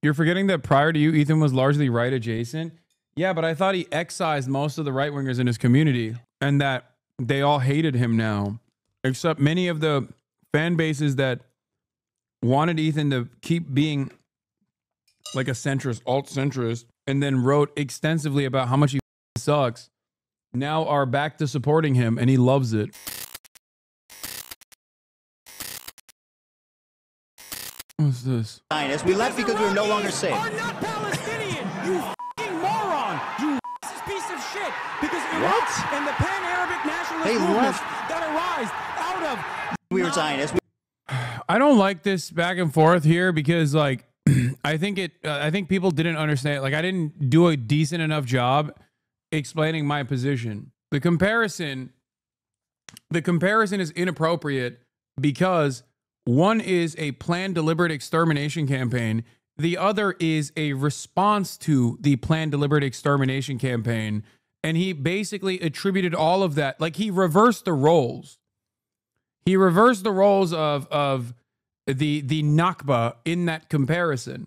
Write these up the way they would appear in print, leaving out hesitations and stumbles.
You're forgetting that prior to you, Ethan was largely right adjacent. Yeah, but I thought he excised most of the right wingers in his community and that they all hated him now, except many of the fan bases that wanted Ethan to keep being like a centrist, alt-centrist, and then wrote extensively about how much he sucks, now are back to supporting him, and he loves it. What's this? We left because we were no longer safe. Are not Palestinian, you fucking moron, you piece of shit. Because Iraq and the Pan-Arabic nationalist movements that arise out of we were Zionists. I don't like this back and forth here because, like, I think people didn't understand. Like, I didn't do a decent enough job explaining my position. The comparison is inappropriate because one is a planned deliberate extermination campaign. The other is a response to the planned deliberate extermination campaign. And he basically attributed all of that. Like, he reversed the roles. He reversed the roles of the Nakba in that comparison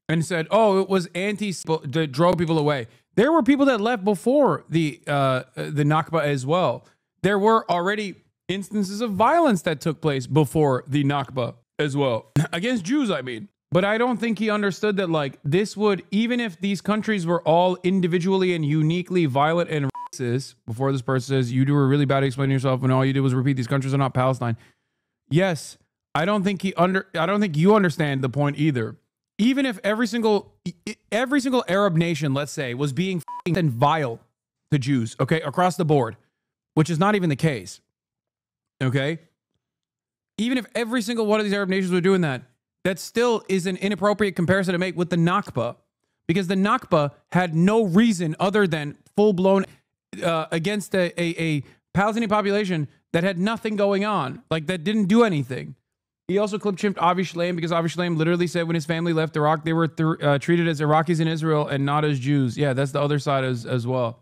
and said, oh, it was that drove people away. There were people that left before the Nakba as well. There were already instances of violence that took place before the Nakba as well. Against Jews, I mean. But I don't think he understood that, like, this would, even if these countries were all individually and uniquely violent and racist, before this person says, you were really bad at explaining yourself when all you did was repeat these countries are not Palestine. Yes, I don't think you understand the point either. Even if every single Arab nation, let's say, was being and vile to Jews, okay, across the board, which is not even the case, okay? Even if every single one of these Arab nations were doing that, that still is an inappropriate comparison to make with the Nakba, because the Nakba had no reason other than full-blown against a Palestinian population that had nothing going on, like that didn't do anything. He also clip-chimped Avi Shlaim because Avi Shlaim literally said when his family left Iraq, they were treated as Iraqis in Israel and not as Jews. Yeah, that's the other side as well.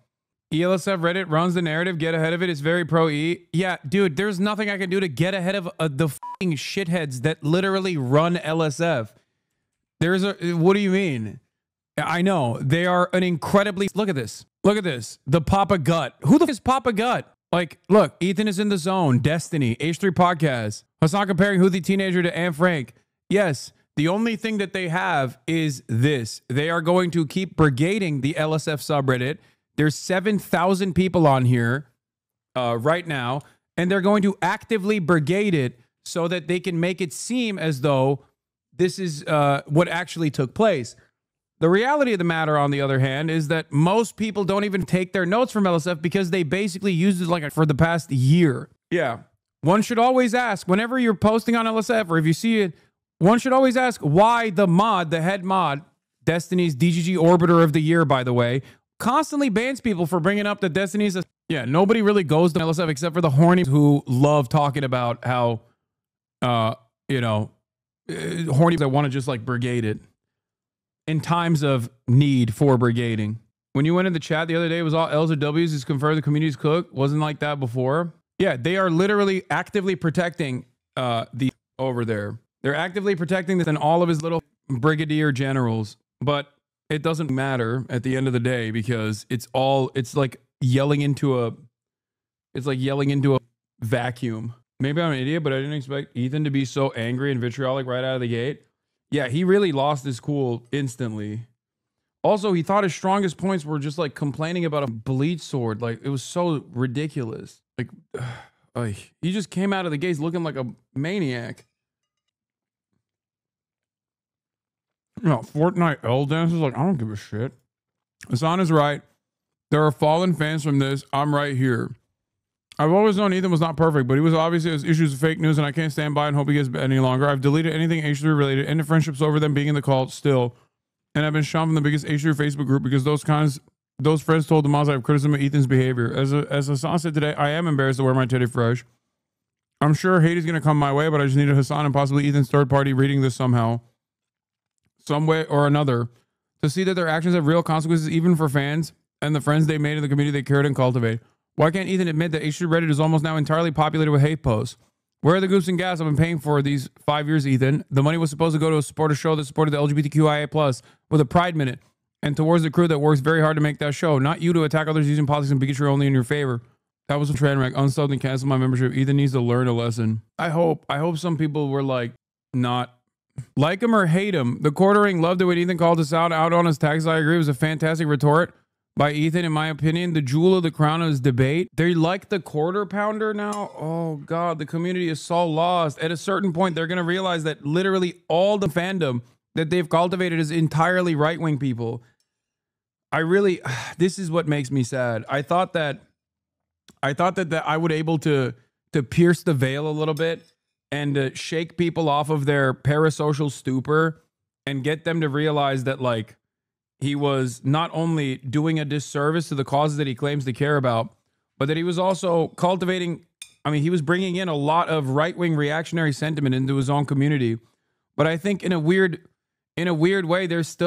ELSF Reddit runs the narrative, get ahead of it. It's very pro-E. Yeah, dude, there's nothing I can do to get ahead of the fucking shitheads that literally run LSF. What do you mean? I know, they are an incredibly, look at this. Look at this. The Papa Gut. Who the f is Papa Gut? Like, look, Ethan is in the zone. Destiny. H3 Podcast. Hasan comparing Who the Teenager to Anne Frank. Yes, the only thing that they have is this. They are going to keep brigading the LSF subreddit. There's 7,000 people on here right now, and they're going to actively brigade it so that they can make it seem as though this is what actually took place. The reality of the matter, on the other hand, is that most people don't even take their notes from LSF because they basically used it like for the past year. Yeah. One should always ask, whenever you're posting on LSF or if you see it, one should always ask why the head mod, Destiny's DGG Orbiter of the Year, by the way, constantly bans people for bringing up the Destiny's. Yeah, nobody really goes to LSF except for the horny who love talking about how, horny that want to just like brigade it in times of need for brigading. When you went in the chat the other day, it was all L's or W's is confirmed the community's cook. Wasn't like that before. Yeah, they are literally actively protecting the over there. They're actively protecting this and all of his little brigadier generals. But it doesn't matter at the end of the day because it's like yelling into a vacuum. Maybe I'm an idiot, but I didn't expect Ethan to be so angry and vitriolic right out of the gate. Yeah, he really lost his cool instantly. Also, he thought his strongest points were just like complaining about a bleach sword. Like, it was so ridiculous. Like, he just came out of the gates looking like a maniac. Fortnite L dances, like, I don't give a shit. Hasan is right. There are fallen fans from this. I'm right here. I've always known Ethan was not perfect, but he was obviously has issues with fake news, and I can't stand by and hope he gets any longer. I've deleted anything H3 related, ended friendships over them being in the cult still, and I've been shunned from the biggest H3 Facebook group because those friends told the Moz I have criticism of Ethan's behavior. As Hasan said today, I am embarrassed to wear my teddy fresh. I'm sure hate is going to come my way, but I just needed Hasan and possibly Ethan's third party reading this somehow, some way or another, to see that their actions have real consequences even for fans and the friends they made in the community they cared and cultivate. Why can't Ethan admit that H3 Reddit is almost now entirely populated with hate posts? Where are the goose and gas I've been paying for these 5 years, Ethan? The money was supposed to go to support a show that supported the LGBTQIA plus with a Pride Minute and towards the crew that works very hard to make that show. Not you to attack others using politics and bigotry only in your favor. That was a train wreck. Unsubbed and cancel my membership. Ethan needs to learn a lesson. I hope some people were like, not like him or hate him. The quartering loved it when Ethan called us out on his taxes. I agree. It was a fantastic retort by Ethan, in my opinion. The jewel of the crown of his debate. They like the quarter pounder now. Oh God, the community is so lost. At a certain point, they're going to realize that literally all the fandom that they've cultivated is entirely right-wing people. This is what makes me sad. I thought that I would able to pierce the veil a little bit and shake people off of their parasocial stupor and get them to realize that, like, he was not only doing a disservice to the causes that he claims to care about, but that he was also cultivating, he was bringing in a lot of right-wing reactionary sentiment into his own community. But I think in a weird way, there's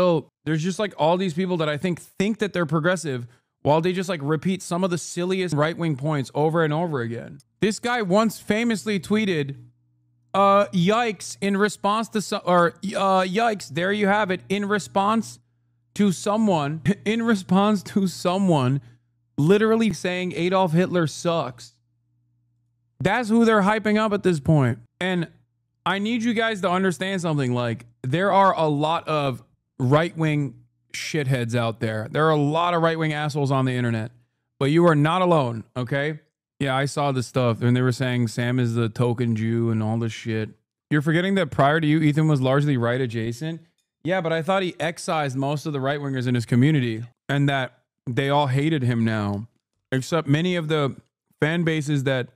just like all these people that I think that they're progressive, while they just like repeat some of the silliest right-wing points over and over again. This guy once famously tweeted, yikes, in response to yikes, there you have it, in response to someone literally saying Adolf Hitler sucks. That's who they're hyping up at this point. And I need you guys to understand something. Like, there are a lot of right-wing shitheads out there. There are a lot of right-wing assholes on the internet, but you are not alone, okay? Yeah, I saw this stuff, and they were saying Sam is the token Jew and all this shit. You're forgetting that prior to you, Ethan was largely right adjacent. Yeah, but I thought he excised most of the right-wingers in his community, and that they all hated him now, except many of the fan bases that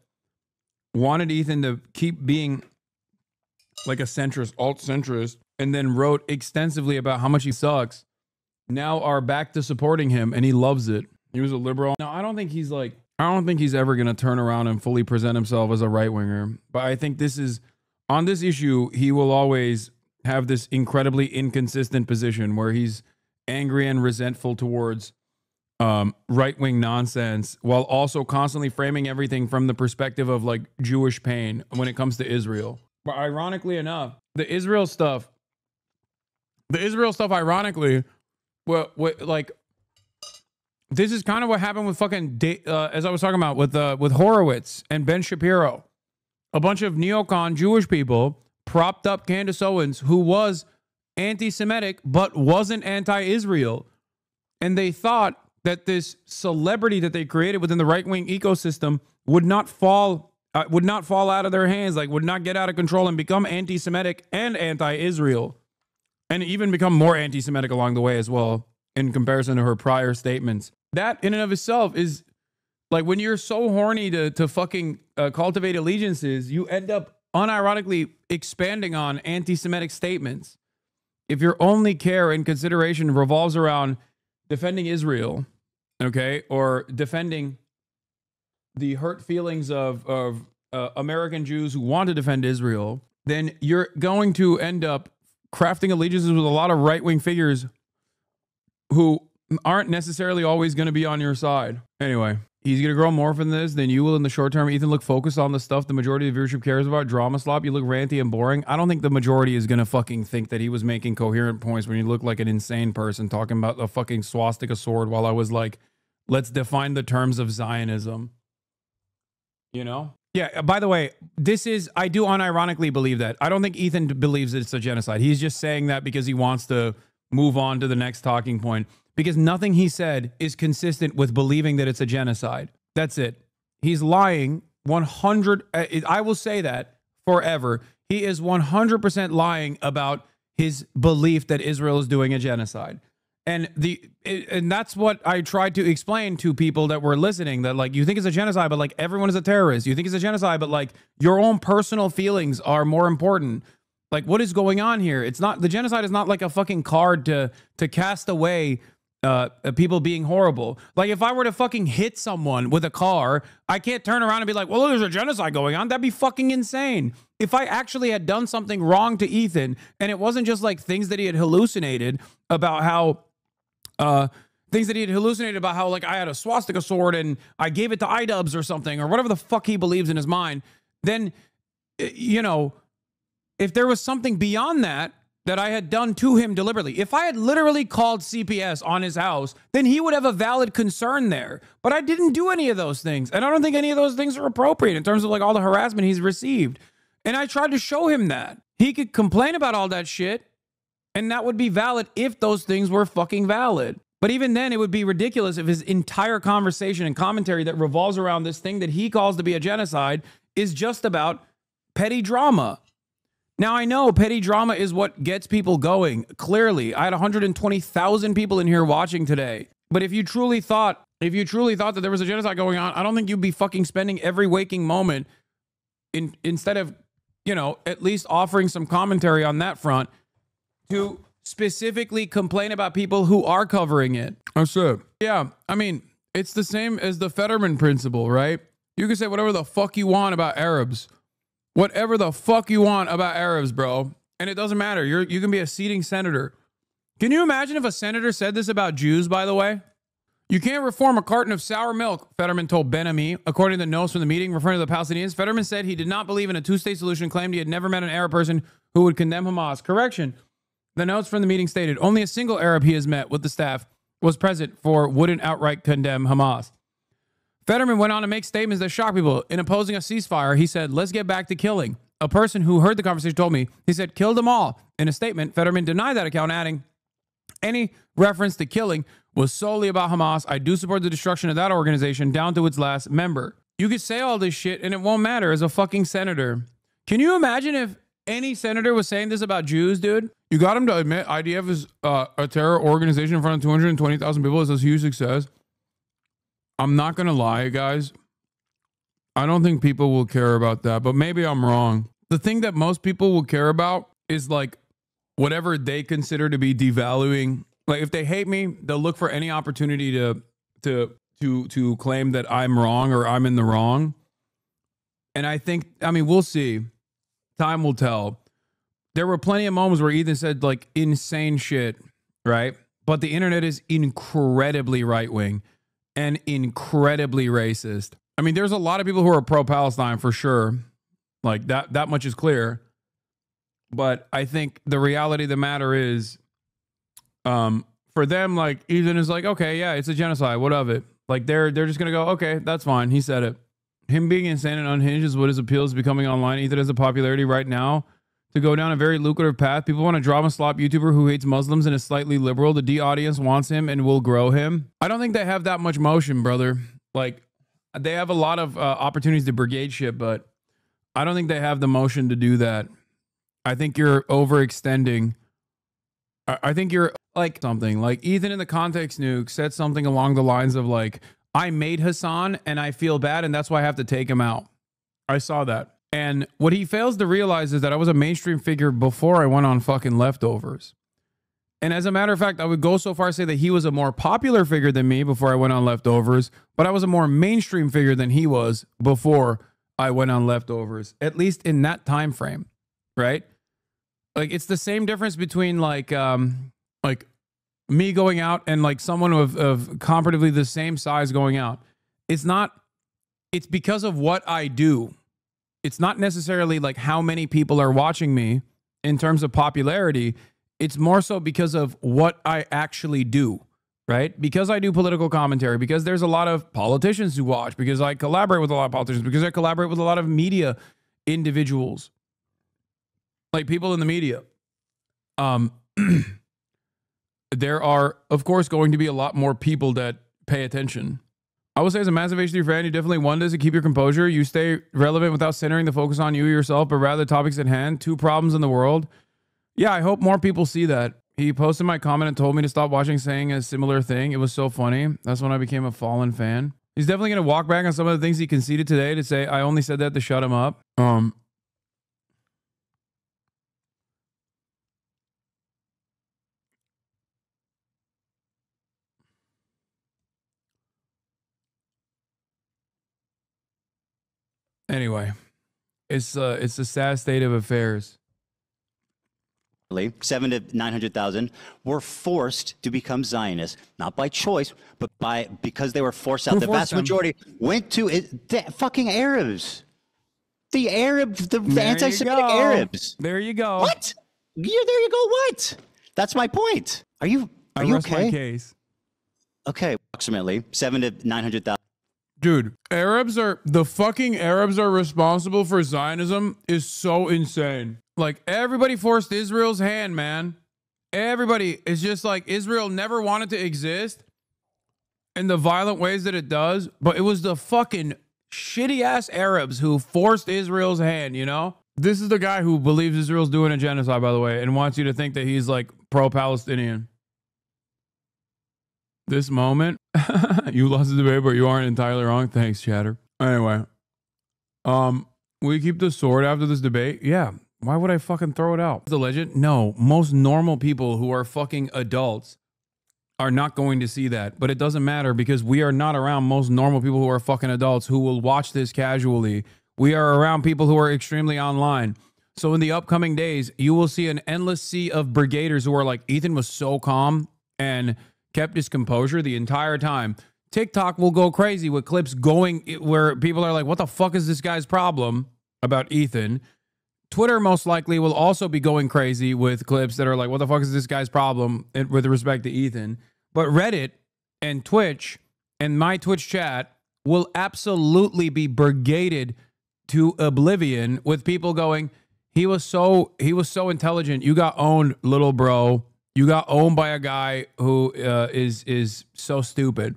wanted Ethan to keep being like a centrist, alt-centrist, and then wrote extensively about how much he sucks, now are back to supporting him, and he loves it. He was a liberal. Now, I don't think he's ever going to turn around and fully present himself as a right-winger, but I think on this issue, he will always have this incredibly inconsistent position where he's angry and resentful towards right-wing nonsense, while also constantly framing everything from the perspective of like Jewish pain when it comes to Israel. But ironically enough, the Israel stuff, ironically, like, this is kind of what happened with fucking, as I was talking about with Horowitz and Ben Shapiro. A bunch of neocon Jewish people propped up Candace Owens, who was anti-Semitic but wasn't anti-Israel. And they thought that this celebrity that they created within the right-wing ecosystem would not fall out of their hands, like would not get out of control and become anti-Semitic and anti-Israel, and even become more anti-Semitic along the way as well, in comparison to her prior statements. That in and of itself is like, when you're so horny to fucking cultivate allegiances, you end up unironically expanding on anti-Semitic statements. If your only care and consideration revolves around defending Israel, okay, or defending the hurt feelings of American Jews who want to defend Israel, then you're going to end up crafting allegiances with a lot of right-wing figures who aren't necessarily always going to be on your side. Anyway, he's going to grow more from this than you will in the short term. Ethan, look focused on the stuff the majority of viewership cares about. Drama slop. You look ranty and boring. I don't think the majority is going to fucking think that he was making coherent points when you look like an insane person talking about a fucking swastika sword while I was like, let's define the terms of Zionism. You know? Yeah, by the way, I do unironically believe that. I don't think Ethan believes it's a genocide. He's just saying that because he wants to move on to the next talking point, because nothing he said is consistent with believing that it's a genocide. That's it. He's lying 100. I will say that forever. He is 100% lying about his belief that Israel is doing a genocide. And that's what I tried to explain to people that were listening, that like, you think it's a genocide, but like everyone is a terrorist. You think it's a genocide, but like your own personal feelings are more important. Like, what is going on here? It's not, the genocide is not like a fucking card to cast away people being horrible. Like, if I were to fucking hit someone with a car, I can't turn around and be like, well, there's a genocide going on. That'd be fucking insane. If I actually had done something wrong to Ethan, and it wasn't just like things that he had hallucinated about how like I had a swastika sword and I gave it to iDubbbz or something, or whatever the fuck he believes in his mind, then you know, if there was something beyond that that I had done to him deliberately. If I had literally called CPS on his house, then he would have a valid concern there. But I didn't do any of those things. And I don't think any of those things are appropriate in terms of like all the harassment he's received. And I tried to show him that. He could complain about all that shit, and that would be valid if those things were fucking valid. But even then, it would be ridiculous if his entire conversation and commentary that revolves around this thing that he calls to be a genocide is just about petty drama. Now, I know petty drama is what gets people going. Clearly, I had 120,000 people in here watching today. But if you truly thought that there was a genocide going on, I don't think you'd be fucking spending every waking moment instead of, you know, at least offering some commentary on that front to specifically complain about people who are covering it. That's it. Yeah, I mean, it's the same as the Fetterman principle, right? You can say whatever the fuck you want about Arabs. Whatever the fuck you want about Arabs, bro. And it doesn't matter. You can be a seating senator. Can you imagine if a senator said this about Jews, by the way? You can't reform a carton of sour milk, Fetterman told Ben-Ami. According to the notes from the meeting referring to the Palestinians, Fetterman said he did not believe in a two-state solution and claimed he had never met an Arab person who would condemn Hamas. Correction. The notes from the meeting stated only a single Arab he has met with the staff was present for wouldn't outright condemn Hamas. Fetterman went on to make statements that shocked people. In opposing a ceasefire, he said, let's get back to killing. A person who heard the conversation told me, he said, kill them all. In a statement, Fetterman denied that account, adding, any reference to killing was solely about Hamas. I do support the destruction of that organization down to its last member. You could say all this shit and it won't matter as a fucking senator. Can you imagine if any senator was saying this about Jews, dude? You got him to admit IDF is a terror organization in front of 220,000 people. It's a huge success. I'm not going to lie, guys. I don't think people will care about that, but maybe I'm wrong. The thing that most people will care about is like whatever they consider to be devaluing. Like if they hate me, they'll look for any opportunity to claim that I'm wrong or I'm in the wrong. And I mean, we'll see. Time will tell. There were plenty of moments where Ethan said like insane shit, right? But the internet is incredibly right-wing and incredibly racist. I mean, there's a lot of people who are pro-Palestine for sure. Like that much is clear. But I think the reality of the matter is, for them, like Ethan is like, okay, yeah, it's a genocide. What of it? Like they're just gonna go, okay, that's fine. He said it. Him being insane and unhinged is what his appeal is becoming online. Ethan has the popularity right now to go down a very lucrative path. People want a drama slop YouTuber who hates Muslims and is slightly liberal. The D audience wants him and will grow him. I don't think they have that much motion, brother. Like they have a lot of opportunities to brigade shit, but I don't think they have the motion to do that. I think you're overextending. I think you're like something like Ethan in the context nuke said something along the lines of like, I made Hasan and I feel bad and that's why I have to take him out. I saw that. And what he fails to realize is that I was a mainstream figure before I went on fucking Leftovers. And as a matter of fact, I would go so far as to say that he was a more popular figure than me before I went on Leftovers, but I was a more mainstream figure than he was before I went on Leftovers, at least in that time frame, right? Like it's the same difference between like me going out and like someone of comparatively the same size going out. It's because of what I do. It's not necessarily like how many people are watching me in terms of popularity. It's more so because of what I actually do, right? Because I do political commentary, because there's a lot of politicians who watch, because I collaborate with a lot of politicians, because I collaborate with a lot of media individuals, like people in the media. There are, of course, going to be a lot more people that pay attention. I would say as a massive H3 fan, you definitely one does to keep your composure. You stay relevant without centering the focus on you yourself, but rather topics at hand. Two problems in the world. Yeah, I hope more people see that. He posted my comment and told me to stop watching, saying a similar thing. It was so funny. That's when I became a Fallen fan. He's definitely going to walk back on some of the things he conceded today to say, I only said that to shut him up. Anyway, it's a sad state of affairs. 7 to 900,000 were forced to become Zionists, not by choice, but because they were forced out. The vast majority went to fucking Arabs. The anti-Semitic go. Arabs. There you go. What? There you go. What? That's my point. Are you rest okay? my case. Okay, approximately 700 to 900,000. Dude, the fucking Arabs are responsible for Zionism is so insane. Like, everybody forced Israel's hand, man. Everybody is just like, Israel never wanted to exist in the violent ways that it does, but it was the fucking shitty ass Arabs who forced Israel's hand, you know? This is the guy who believes Israel's doing a genocide, by the way, and wants you to think that he's like pro-Palestinian. This moment, you lost the debate, but you aren't entirely wrong. Thanks, Chatter. Anyway, will you keep the sword after this debate? Yeah. Why would I fucking throw it out? The legend? No. Most normal people who are fucking adults are not going to see that. But it doesn't matter because we are not around most normal people who are fucking adults who will watch this casually. We are around people who are extremely online. So in the upcoming days, you will see an endless sea of brigaders who are like, Ethan was so calm and kept his composure the entire time. TikTok will go crazy with clips going where people are like, what the fuck is this guy's problem about Ethan? Twitter most likely will also be going crazy with clips that are like, what the fuck is this guy's problem with respect to Ethan? But Reddit and Twitch and my Twitch chat will absolutely be brigaded to oblivion with people going, he was so intelligent. You got owned, little bro. You got owned by a guy who is so stupid.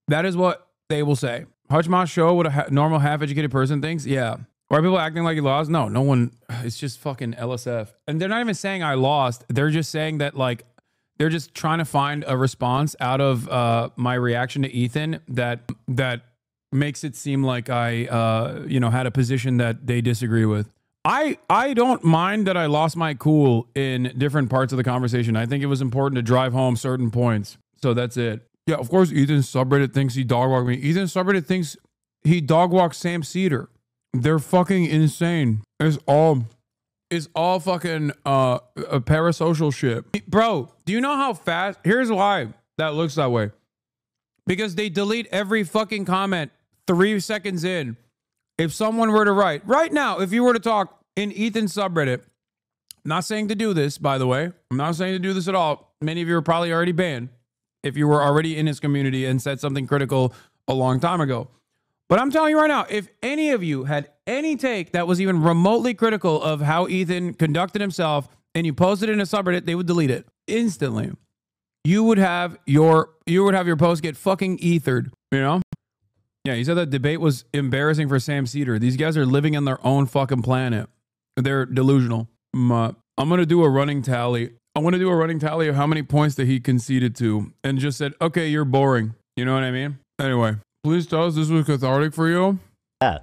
That is what they will say. Hutchmoss show what a normal half-educated person thinks. Yeah. Why are people acting like he lost? No one. It's just fucking LSF. And they're not even saying I lost. They're just saying that, like, they're just trying to find a response out of my reaction to Ethan that makes it seem like I, had a position that they disagree with. I don't mind that I lost my cool in different parts of the conversation. I think it was important to drive home certain points. So that's it. Yeah, of course, Ethan's subreddit thinks he dogwalked me. Ethan's subreddit thinks he dogwalked Sam Cedar. They're fucking insane. It's all fucking a parasocial shit. Bro, do you know how fast? Here's why that looks that way. Because they delete every fucking comment 3 seconds in. If someone were to write, right now, if you were to talk in Ethan's subreddit, I'm not saying to do this, by the way. I'm not saying to do this at all. Many of you are probably already banned if you were already in his community and said something critical a long time ago. But I'm telling you right now, if any of you had any take that was even remotely critical of how Ethan conducted himself and you posted it in a subreddit, they would delete it instantly. You would have your post get fucking ethered, you know? Yeah, he said that debate was embarrassing for Sam Cedar. These guys are living on their own fucking planet. They're delusional. I'm going to do a running tally. I want to do a running tally of how many points that he conceded to and just said, okay, you're boring. You know what I mean? Anyway, please tell us this was cathartic for you.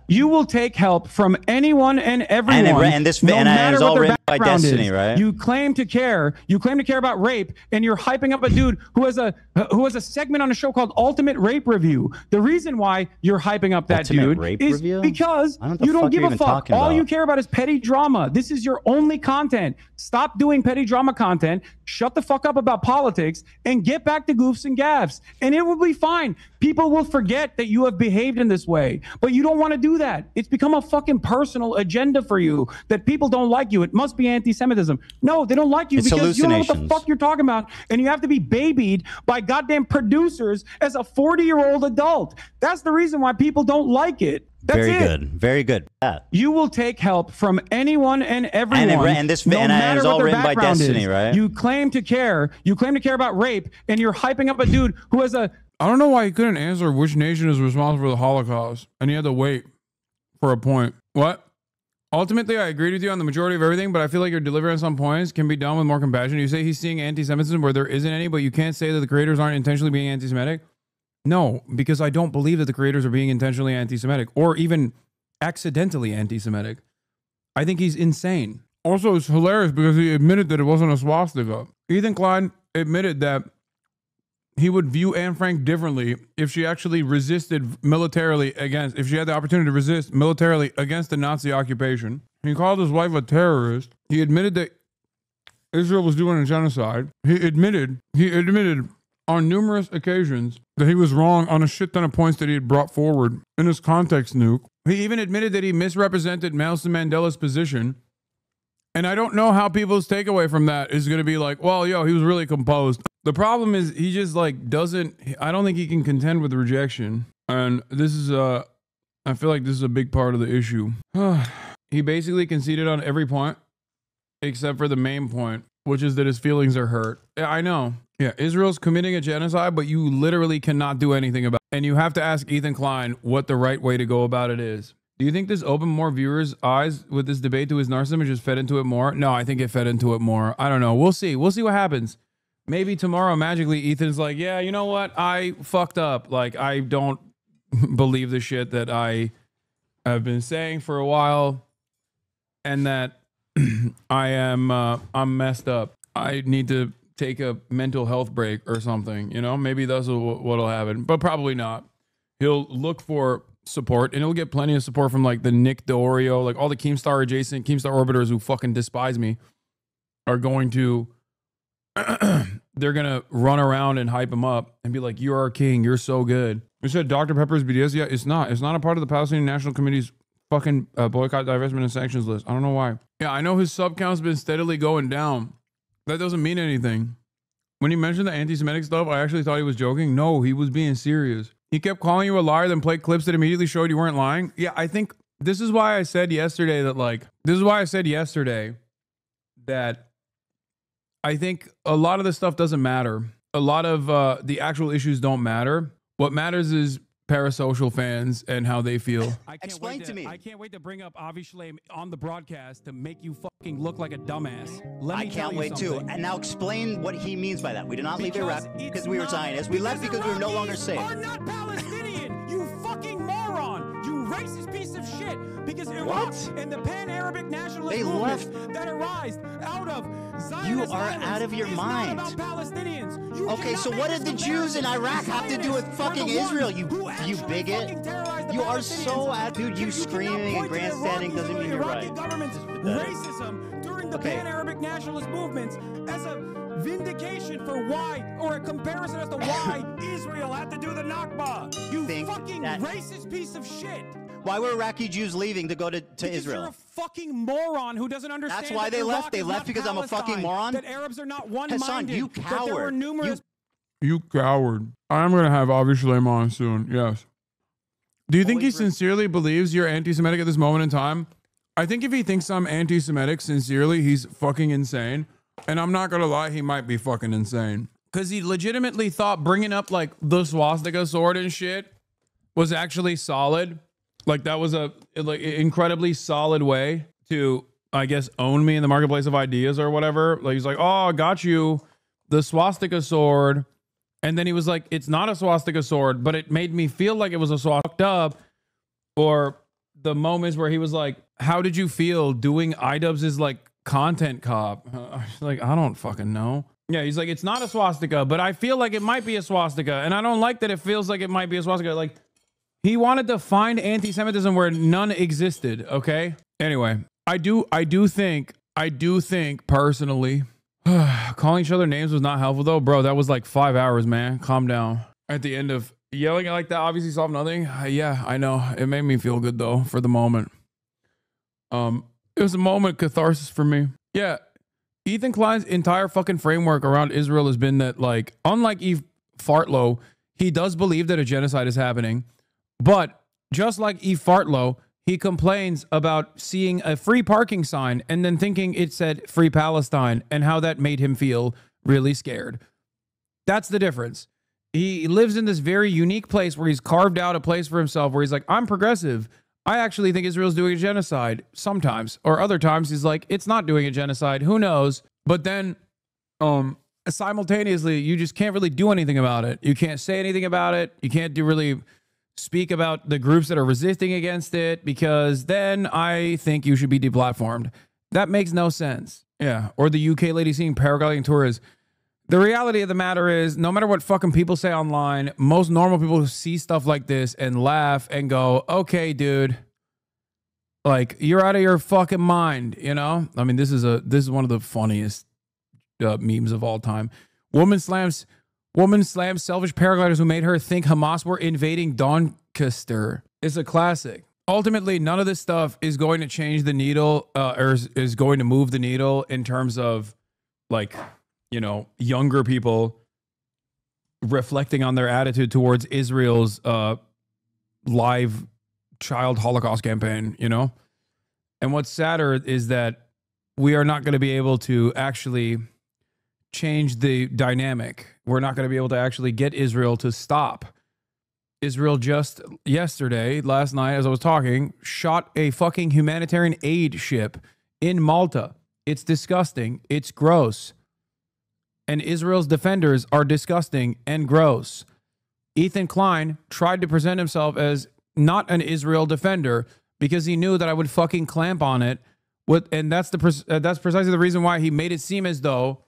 You will take help from anyone and everyone. And it was all written by Destiny, right? You claim to care. You claim to care about rape, and you're hyping up a dude who has a segment on a show called Ultimate Rape Review. The reason why you're hyping up that Ultimate dude Rape is Review? because you don't give a fuck. All you care about is petty drama. This is your only content. Stop doing petty drama content. Shut the fuck up about politics and get back to goofs and gaffs, and it will be fine. People will forget that you have behaved in this way, but you don't want to do that. It's become a fucking personal agenda for you that people don't like you. It must be anti-Semitism. No, they don't like you because you don't know what the fuck you're talking about, and you have to be babied by goddamn producers as a 40-year-old adult. That's the reason why people don't like it. That's very it. good. Very good. Yeah. You will take help from anyone and everyone. No matter it's all written by Destiny, right? You claim to care. You claim to care about rape, and you're hyping up a dude who has a... I don't know why he couldn't answer which nation is responsible for the Holocaust, and he had to wait for a point. What? Ultimately, I agreed with you on the majority of everything, but I feel like your delivery on some points can be done with more compassion. You say he's seeing anti-Semitism where there isn't any, but you can't say that the creators aren't intentionally being anti-Semitic. No, because I don't believe that the creators are being intentionally anti-Semitic or even accidentally anti-Semitic. I think he's insane. Also, it's hilarious because he admitted that it wasn't a swastika. Ethan Klein admitted that he would view Anne Frank differently if she actually resisted militarily against, if she had the opportunity to resist militarily against the Nazi occupation. He called his wife a terrorist. He admitted that Israel was doing a genocide. He admitted on numerous occasions that he was wrong on a shit ton of points that he had brought forward in his context nuke. He even admitted that he misrepresented Nelson Mandela's position. And I don't know how people's takeaway from that is going to be like, well, yo, he was really composed. The problem is he just like doesn't, I don't think he can contend with rejection. And this is I feel like this is a big part of the issue. He basically conceded on every point except for the main point, which is that his feelings are hurt. Yeah, I know. Yeah, Israel's committing a genocide, but you literally cannot do anything about it. And you have to ask Ethan Klein what the right way to go about it is. Do you think this opened more viewers' eyes with this debate to his narcissism and just fed into it more? No, I think it fed into it more. I don't know. We'll see. We'll see what happens. Maybe tomorrow, magically, Ethan's like, yeah, you know what? I fucked up. Like, I don't believe the shit that I have been saying for a while. And that I'm messed up. I need to take a mental health break or something. You know, maybe that's what'll happen, but probably not. He'll look for support, and he'll get plenty of support from like the Nick DeOrio, like all the Keemstar adjacent, Keemstar orbiters who fucking despise me are going to, they're going to run around and hype him up and be like, you're our king. You're so good. You said Dr. Pepper's BDS. Yeah, it's not. It's not a part of the Palestinian National Committee's fucking boycott, divestment, and sanctions list. I don't know why. Yeah, I know his sub count's been steadily going down. That doesn't mean anything. When he mentioned the anti-Semitic stuff, I actually thought he was joking. No, he was being serious. He kept calling you a liar, then played clips that immediately showed you weren't lying. Yeah, I think this is why I said yesterday that that I think a lot of this stuff doesn't matter. A lot of the actual issues don't matter. What matters is parasocial fans and how they feel. Explain to me. I can't wait to bring up Avi Shlaim on the broadcast to make you fucking look like a dumbass. I can't wait too. And now explain what he means by that. We did not leave Iraq because we were Zionists. We left because we were no longer safe. Are not Palestinian, you fucking moron. You racist piece of shit. Because Iraq and the pan-Arabic nationalist movement that arise out of Zionist You are out of your mind. Not about Palestinians. Okay, so what did the Jews in Iraq have to do with fucking Israel, you bigot? You are so out, dude. You screaming and grandstanding doesn't mean you're right. Racism during the pan-Arabic nationalist movements as a vindication for why, or a comparison as to why Israel had to do the Nakba. You fucking racist piece of shit. Why were Iraqi Jews leaving to go to Israel? You're a fucking moron who doesn't understand. That's why they left. They left because I'm a fucking moron. That Arabs are not one-minded. Hasan, you coward. There were numerous. You coward. I'm going to have Avi Shlaim on soon. Yes. Do you think he sincerely believes you're anti-Semitic at this moment in time? I think if he thinks I'm anti-Semitic sincerely, he's fucking insane. And I'm not going to lie, he might be fucking insane. Because he legitimately thought bringing up like the swastika sword and shit was actually solid. Like that was a like incredibly solid way to, I guess, own me in the marketplace of ideas or whatever. Like he's like, oh, I got you the swastika sword. And then he was like, it's not a swastika sword, but it made me feel like it was a swastika up. Or the moments where he was like, how did you feel doing iDubbbz's like content cop? Like, I don't fucking know. Yeah, he's like, it's not a swastika, but I feel like it might be a swastika. And I don't like that it feels like it might be a swastika. Like, he wanted to find anti-Semitism where none existed, okay? Anyway, I do think personally, calling each other names was not helpful though. Bro, that was like 5 hours, man. Calm down. At the end of yelling like that obviously solved nothing. Yeah, I know. It made me feel good though for the moment. It was a moment of catharsis for me. Yeah, Ethan Klein's entire fucking framework around Israel has been that, like, unlike Eve Fartlow, he does believe that a genocide is happening. But just like Eve Fartlow, he complains about seeing a free parking sign and then thinking it said Free Palestine and how that made him feel really scared. That's the difference. He lives in this very unique place where he's carved out a place for himself where he's like, I'm progressive. I actually think Israel's doing a genocide sometimes, or other times he's like, it's not doing a genocide. Who knows? But then simultaneously, you just can't really do anything about it. You can't say anything about it. You can't really speak about the groups that are resisting against it, because then I think you should be deplatformed. That makes no sense. Yeah. Or the UK lady seeing paragliding tours. The reality of the matter is, no matter what fucking people say online, most normal people see stuff like this and laugh and go, okay, dude, like, you're out of your fucking mind, you know? I mean, this is one of the funniest memes of all time. Woman slams Woman slams selfish paragliders who made her think Hamas were invading Doncaster. It's a classic. Ultimately, none of this stuff is going to change the needle or is going to move the needle in terms of, like, you know, younger people reflecting on their attitude towards Israel's live child Holocaust campaign, you know? And what's sadder is that we are not going to be able to actually change the dynamic. We're not going to be able to actually get Israel to stop. Israel just yesterday, last night, as I was talking, shot a fucking humanitarian aid ship in Malta. It's disgusting. It's gross. And Israel's defenders are disgusting and gross. Ethan Klein tried to present himself as not an Israel defender because he knew that I would fucking clamp on it. And that's precisely the reason why he made it seem as though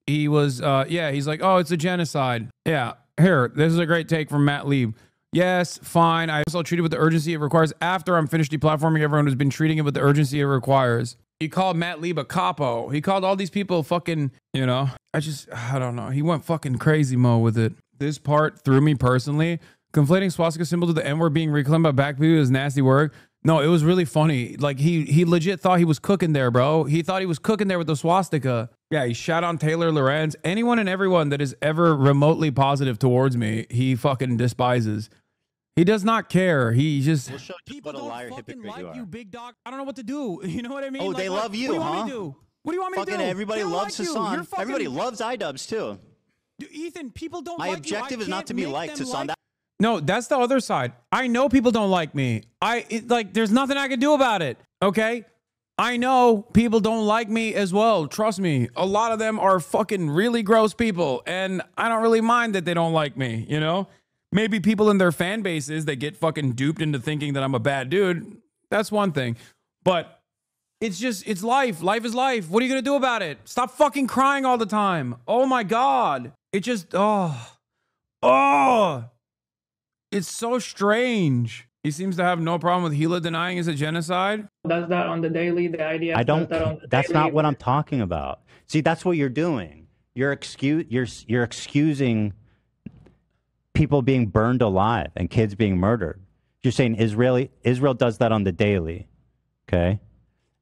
he was, he's like, oh, it's a genocide. Yeah, here, this is a great take from Matt Lieb. Yes, fine. I also treat it with the urgency it requires after I'm finished deplatforming everyone who's been treating it with the urgency it requires. He called Matt Lieb a capo. He called all these people fucking, you know, I don't know. He went fucking crazy mode with it. This part threw me personally. Conflating swastika symbol to the N-word being reclaimed by black people is nasty work. No, it was really funny. Like, he legit thought he was cooking there, bro. He thought he was cooking there with the swastika. Yeah, he shot on Taylor Lorenz. Anyone and everyone that is ever remotely positive towards me, he fucking despises. He does not care. He just... We'll show you what a liar hypocrite you are. You, big dog. I don't know what to do. You know what I mean? Oh, they love you, huh? What do you want me to do? Fucking everybody loves Hasan. Everybody loves iDubbbz, too. Dude, Ethan, people don't like you. My objective is not to be liked, Hasan. No, that's the other side. I know people don't like me. There's nothing I can do about it, okay? I know people don't like me as well. Trust me. A lot of them are fucking really gross people, and I don't really mind that they don't like me, you know? Maybe people in their fan bases that get fucking duped into thinking that I'm a bad dude. That's one thing. But it's life. Life is life. What are you going to do about it? Stop fucking crying all the time. Oh my God. It just, it's so strange. He seems to have no problem with Gila denying it's a genocide. Does that on the daily, the idea. That's not what I'm talking about. See, that's what you're doing. You're excusing people being burned alive and kids being murdered. You're saying Israel does that on the daily. Okay.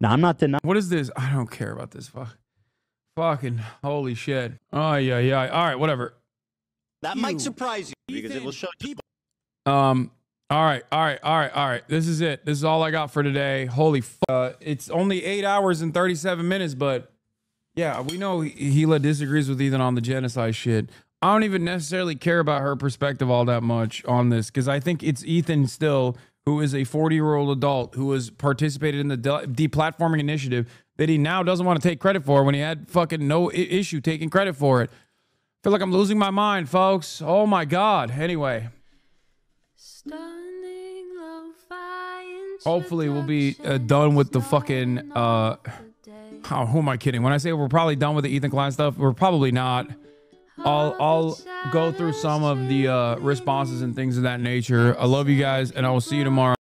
Now I'm not denying. What is this? I don't care about this. Fucking holy shit. Oh yeah. All right, whatever. That might surprise you because it will show you. All right. This is it. This is all I got for today. Holy fuck. It's only 8 hours and 37 minutes, but yeah, we know Gila disagrees with Ethan on the genocide shit. I don't even necessarily care about her perspective all that much on this because I think it's Ethan still, who is a 40-year-old adult who has participated in the deplatforming initiative that he now doesn't want to take credit for when he had fucking no issue taking credit for it. I feel like I'm losing my mind, folks. Oh my God. Anyway. Hopefully we'll be done with the fucking, who am I kidding? When I say we're probably done with the Ethan Klein stuff, we're probably not. I'll go through some of the responses and things of that nature. I love you guys, and I will see you tomorrow.